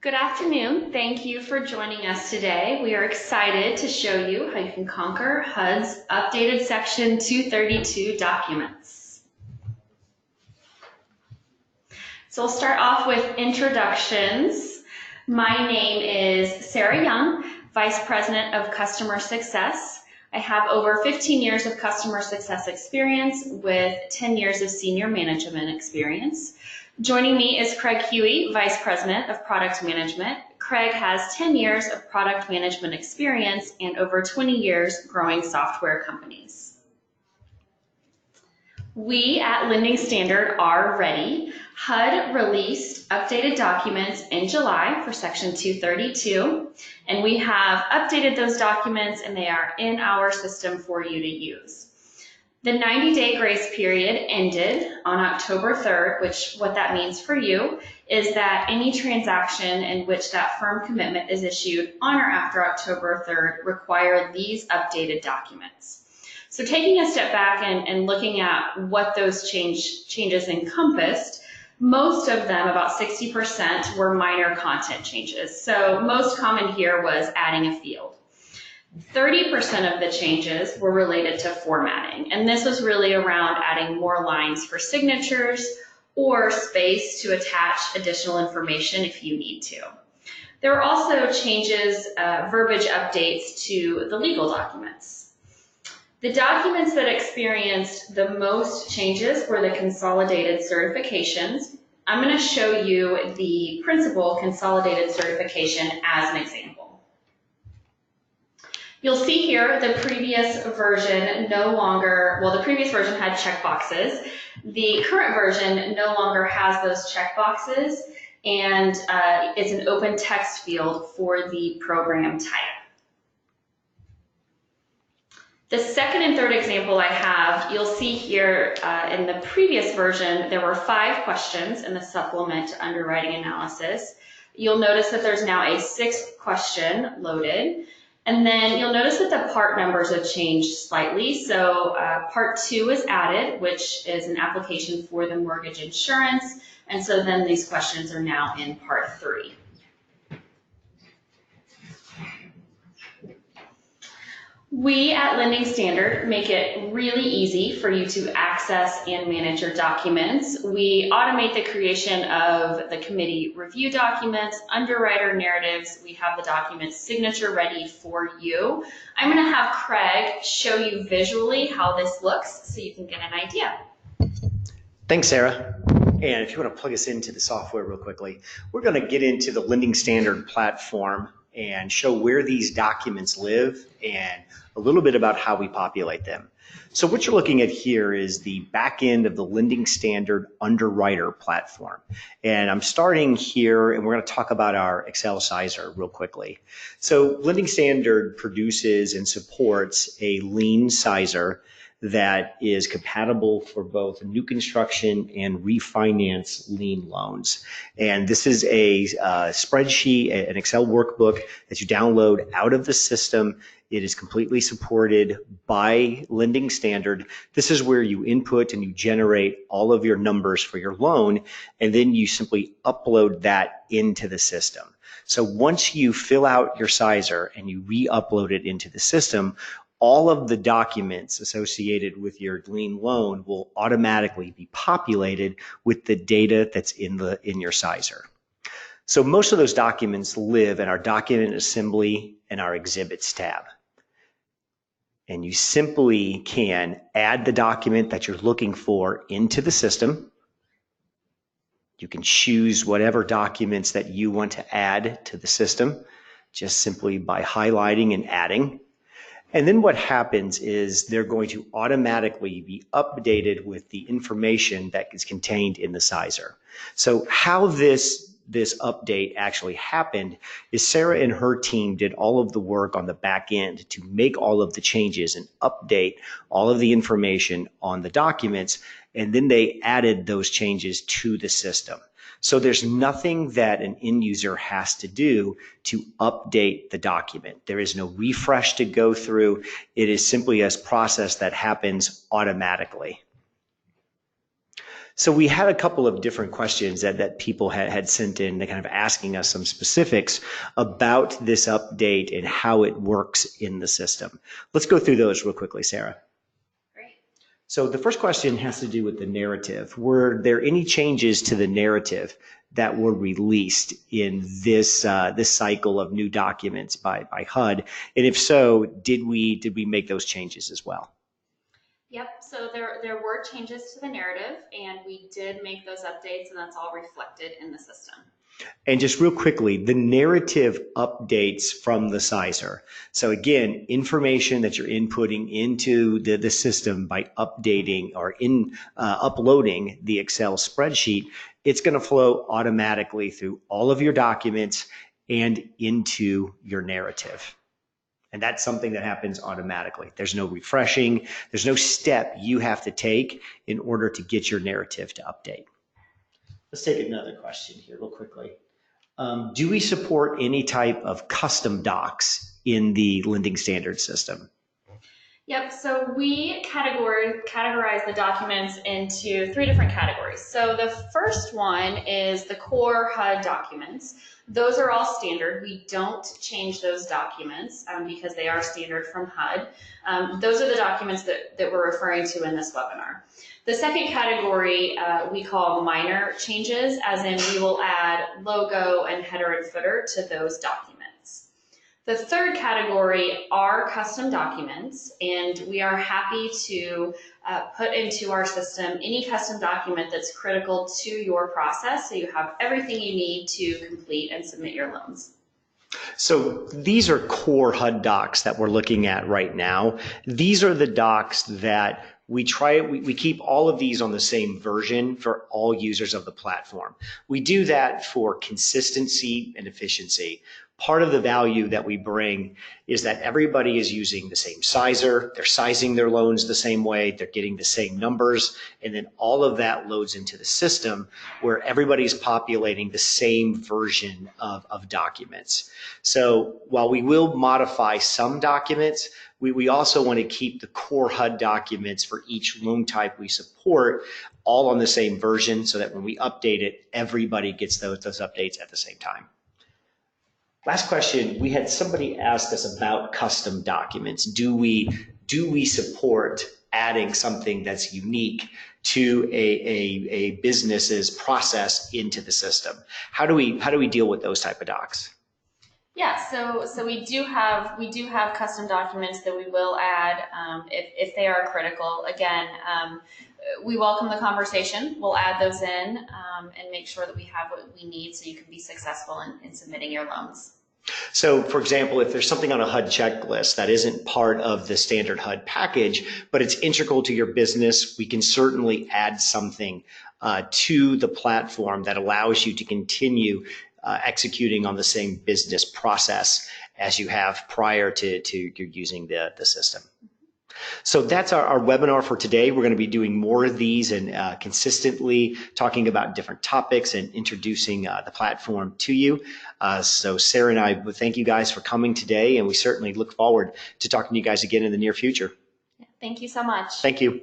Good afternoon. Thank you for joining us today. We are excited to show you how you can conquer HUD's updated Section 232 documents. So we'll start off with introductions. My name is Sarah Young, Vice President of Customer Success. I have over 15 years of customer success experience with 10 years of senior management experience. Joining me is Craig Huey, Vice President of Product Management. Craig has 10 years of product management experience and over 20 years growing software companies. We at Lending Standard are ready. HUD released updated documents in July for Section 232, and we have updated those documents and they are in our system for you to use. The 90-day grace period ended on October 3rd, which what that means for you is that any transaction in which that firm commitment is issued on or after October 3rd require these updated documents. So taking a step back and looking at what those changes encompassed, most of them, about 60%, were minor content changes. So most common here was adding a field. 30% of the changes were related to formatting, and this was really around adding more lines for signatures or space to attach additional information if you need to. There were also changes, verbiage updates to the legal documents. The documents that experienced the most changes were the consolidated certifications. I'm going to show you the principal consolidated certification as an example. You'll see here the previous version the previous version had checkboxes. The current version no longer has those checkboxes, and it's an open text field for the program type. The second and third example I have, you'll see here in the previous version, there were 5 questions in the supplement to underwriting analysis. You'll notice that there's now a 6th question loaded. And then you'll notice that the part numbers have changed slightly. So part 2 is added, which is an application for the mortgage insurance. And so then these questions are now in part 3. We at Lending Standard make it really easy for you to access and manage your documents. We automate the creation of the committee review documents, underwriter narratives. We have the documents signature ready for you. I'm going to have Craig show you visually how this looks so you can get an idea. Thanks, Sarah. And if you want to plug us into the software real quickly, we're going to get into the Lending Standard platform and show where these documents live and a little bit about how we populate them. So what you're looking at here is the back end of the Lending Standard Underwriter platform. And I'm starting here, and we're going to talk about our Excel sizer real quickly. So Lending Standard produces and supports a lien sizer that is compatible for both new construction and refinance lien loans. And this is a spreadsheet, an Excel workbook that you download out of the system. It is completely supported by Lending Standard. This is where you input and you generate all of your numbers for your loan, and then you simply upload that into the system. So once you fill out your sizer and you re-upload it into the system, all of the documents associated with your lien loan will automatically be populated with the data that's in your sizer. So most of those documents live in our document assembly and our exhibits tab. And you simply can add the document that you're looking for into the system. You can choose whatever documents that you want to add to the system just simply by highlighting and adding. And then what happens is they're going to automatically be updated with the information that is contained in the sizer. So how this update actually happened is Sarah and her team did all of the work on the back end to make all of the changes and update all of the information on the documents, and then they added those changes to the system. So there's nothing that an end user has to do to update the document. There is no refresh to go through. It is simply a process that happens automatically. So we had a couple of different questions that people had sent in, kind of asking us some specifics about this update and how it works in the system. Let's go through those real quickly, Sarah. Great. So the first question has to do with the narrative. Were there any changes to the narrative that were released in this cycle of new documents by HUD? And if so, did we make those changes as well? Yep, so there were changes to the narrative, and we did make those updates, and that's all reflected in the system. And just real quickly, the narrative updates from the sizer. So again, information that you're inputting into the system by updating or uploading the Excel spreadsheet, it's going to flow automatically through all of your documents and into your narrative. And that's something that happens automatically. There's no refreshing. There's no step you have to take in order to get your narrative to update. Let's take another question here real quickly. Do we support any type of custom docs in the lending standard system? Yep, so we categorize the documents into 3 different categories. So the first one is the core HUD documents. Those are all standard. We don't change those documents because they are standard from HUD. Those are the documents that we're referring to in this webinar. The second category we call minor changes, as in we will add logo and header and footer to those documents. The third category are custom documents, and we are happy to put into our system any custom document that's critical to your process, so you have everything you need to complete and submit your loans. So these are core HUD docs that we're looking at right now. These are the docs that we keep all of these on the same version for all users of the platform. We do that for consistency and efficiency. Part of the value that we bring is that everybody is using the same sizer, they're sizing their loans the same way, they're getting the same numbers, and then all of that loads into the system where everybody's populating the same version of documents. So while we will modify some documents, we also want to keep the core HUD documents for each loan type we support all on the same version so that when we update it, everybody gets those updates at the same time. Last question, we had somebody ask us about custom documents. Do we support adding something that's unique to a business's process into the system? How do we deal with those type of docs? Yeah, so we do have custom documents that we will add if they are critical. Again, we welcome the conversation. We'll add those in and make sure that we have what we need so you can be successful in submitting your loans. So, for example, if there's something on a HUD checklist that isn't part of the standard HUD package, but it's integral to your business, we can certainly add something to the platform that allows you to continue executing on the same business process as you have prior to your using the system. So that's our webinar for today. We're going to be doing more of these and consistently talking about different topics and introducing the platform to you. So Sarah and I thank you guys for coming today, and we certainly look forward to talking to you guys again in the near future. Thank you so much. Thank you.